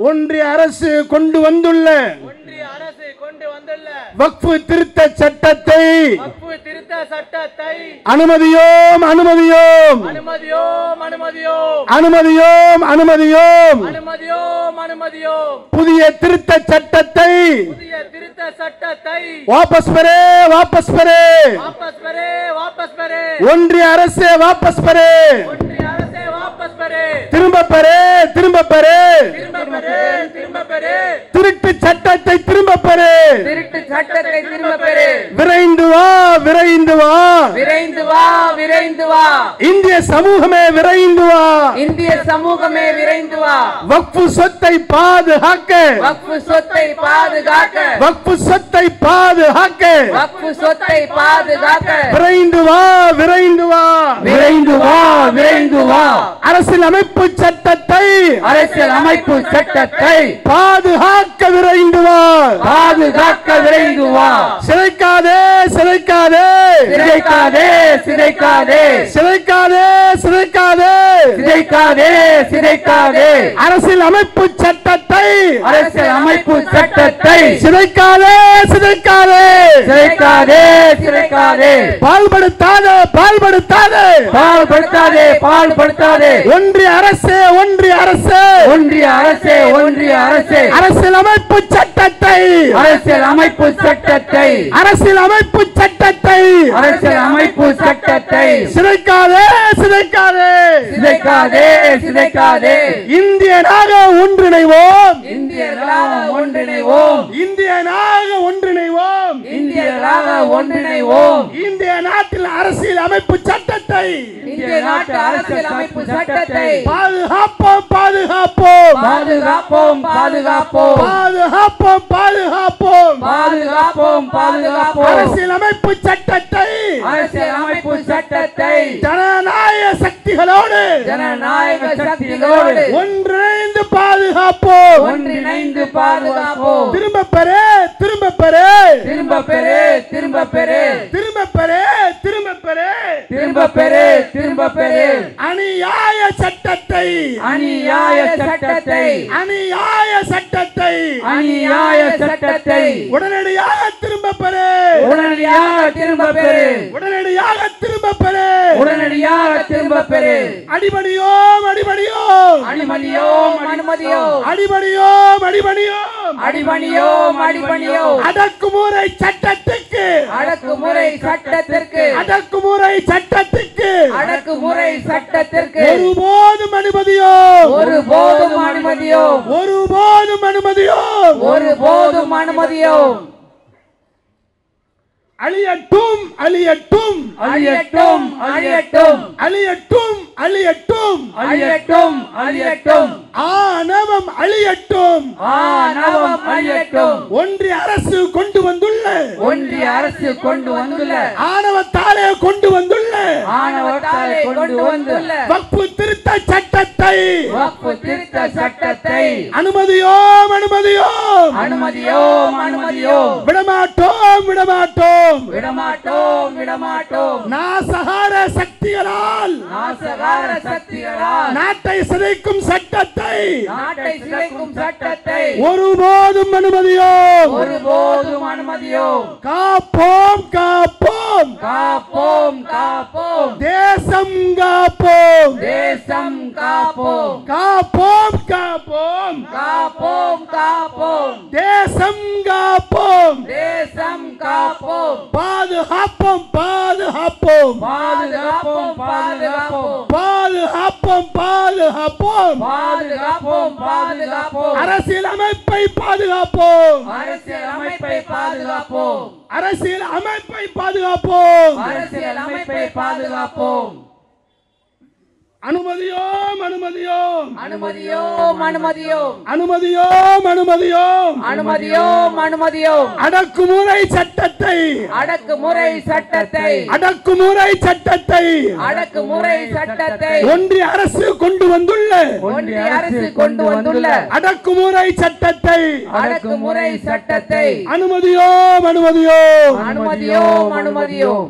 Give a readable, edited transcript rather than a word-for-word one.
ஒன்றிய அரசு கொண்டு வந்துள்ள வக்ஃபு திருத்த சட்டத்தை அனுமதியோம் அனுமதியோம் அனுமதியோம் அனுமதியோம் அனுமதியோம் அனுமதியோம் புதிய திருத்த சட்டத்தை வாபஸ் பெறே வாபஸ் பெறே ஒன்றிய அரசே வாபஸ் பெறே திரும்ப பெறே திரும்ப பெறே திருட்டு சட்டத்தை திரும்ப பெறே விரைந்து வா விரைந்து வா விரைந்து வா விரைந்து வா இந்திய சமூகமே விரைந்து வா இந்திய சமூகமே விரைந்து வா வக்ஃபு சொத்தை பாதுகாக்க வக்ஃபு சொத்தை பாதுகாக்க வக்ஃபு சொத்தை பாதுகாக்க வக்ஃபு சொத்தை பாதுகாக்க விரைந்து வா விரைந்து வா விரைந்து வா விரைந்து வா அரசியலமைப்பு சட்டத்தை பாதுகாக்க விரைந்து வா பாதுகாக்க விரைந்து வா சிதைக்காதே சிதைக்காதே சிதைக்காதே சிதைக்காதே சிதைக்காதே சிதைக்காதே சிதைக்காதே சிதைக்காதே அரசியலமைப்பு சட்டத்தை சிதைக்காதே சிதைக்காதே சிதைக்காதே சிதைக்காதே பால்படுத்தாதே பால்படுத்தாதே பால்படுத்தாதே பால்படுத்தாதே ஒன்றிய அரசே ஒன்றிய அரசே ஒன்றிய அரசே ஒன்றிய அரசே அரசியலமைப்பு சட்டத்தை அரசியலமைப்பு சட்டத்தை அரசியலமைப்பு சட்டத்தை அரசியலமைப்பு சட்டத்தை சிதைக்காதே சிதைக்காதே சிதைக்காதே சிதைக்காதே இந்தியனாக ஒன்றிணைவோம் இந்தியர்களாக ஒன்றிணைவோம் இந்தியனாக ஒன்றிணைவோம் இந்தியர்களாக ஒன்றிணைவோம் இந்திய நாட்டில் அரசியல் அமைப்பு சட்டத்தை இந்திய நாட்டு அரசியல் அமைப்பு சட்டத்தை பாதுகாப்போம் பாதுகாப்போம் பாதுகாப்போம் பாதுகாப்போம் பாதுகாப்போம் பாதுகாப்போம் பாதுகாப்போம் பாதுகாப்போம் அரசியல் அமைப்பு சட்டத்தை அரசியல் அமைப்பு சட்டத்தை ஜனநாயக சக்திகளோடு ஒன்றிணைந்து பாதுகாப்போம் ஒன்றிணைந்து பாதுகாப்போம் திரும்ப பெறே திரும்ப பெறே திரும்ப பெறே திரும்ப பெறே திரும்ப பெறே திரும்ப பெறே திரும்ப பெறே திரும்ப பெறே அநியாய சட்டத்தை அநியாய சட்டத்தை அநியாய சட்டத்தை அநியாய சட்டத்தை உடனடியாக திரும்ப பெறே உடனடியாக திரும்ப பெறே உடனடியாக திரும்ப பெறே உடனடியாக திரும்ப பெறே அடிபணியோம் அடிபணியோம் அடிபணியோம் அனுமதியோம் அடிபணியோம் அடிபணியோம் அடிபணியோம் அடிபணியோம் அடக்குமுறை சட்டத்துக்கு அடக்குமுறை சட்டத்திற்கு அடக்குமுறை சட்டத்துக்கு அடக்குமுறை சட்டத்திற்கு ஒருபோதும் அனுமதியோம் ஒருபோதும் அனுமதியோம் ஒருபோதும் அனுமதியோம் ஒருபோதும் அனுமதியோம் அழியட்டும் அழியட்டும் அழியட்டும் அழியட்டும் அழியட்டும் அழியட்டும் அழியட்டும் அழியட்டும் ஆணவம் அழியட்டும் ஆணவம் அழியட்டும் ஒன்றிய அரசு கொண்டு வந்துள்ள ஒன்றிய அரசு கொண்டு வந்துள்ள ஆணவத்தாலே கொண்டு வந்துள்ள ஆணவத்தாலே கொண்டு வந்துள்ள வக்ஃபு திருத்த சட்டத்தை வக்ஃபு திருத்த சட்டத்தை அனுமதியோம் அனுமதியோம் அனுமதியோம் அனுமதியோம் விடமாட்டோம் விடமாட்டோம் விடமாட்டோம் விடமாட்டோம் நாசகார சக்திகளால் நாசகார சக்திகளால் நாட்டை சிதைக்கும் சட்டத்தை நாட்டை சிதைக்கும் சட்டத்தை ஒருபோதும் அனுமதியோம் ஒருபோதும் அனுமதியோம் காப்போம் காப்போம் காப்போம் காப்போம் தேசம் காப்போம் தேசம் காப்போம் காப்போம் காப்போம் காப்போம் காப்போம் தேசம் காப்போம் தேசம் காப்போம் பாதுகாப்போம் பாதுகாப்போம் பாதுகாப்போம் பாதுகாப்போம் பாதுகாப்போம் பாதுகாப்போம் பாதுகாப்போம் பாதுகாப்போம் அரசியல் அமைப்பை பாதுகாப்போம் அரசியல் அமைப்பை பாதுகாப்போம் அரசியல் அமைப்பை பாதுகாப்போம் அரசியல் அமைப்பை பாதுகாப்போம் அனுமதியோம் அனுமதியோம் அனுமதியோம் அனுமதியோம் அனுமதியோம் அனுமதியோம் அனுமதியோம் அனுமதியோம் அடக்குமுறை சட்டத்தை அடக்குமுறை சட்டத்தை அடக்குமுறை சட்டத்தை அடக்குமுறை சட்டத்தை ஒன்றிய அரசு கொண்டு வந்துள்ள ஒன்றிய அரசு கொண்டு வந்துள்ள அடக்குமுறை சட்டத்தை அடக்குமுறை சட்டத்தை அனுமதியோம் அனுமதியோம் அனுமதியோம் அனுமதியோம்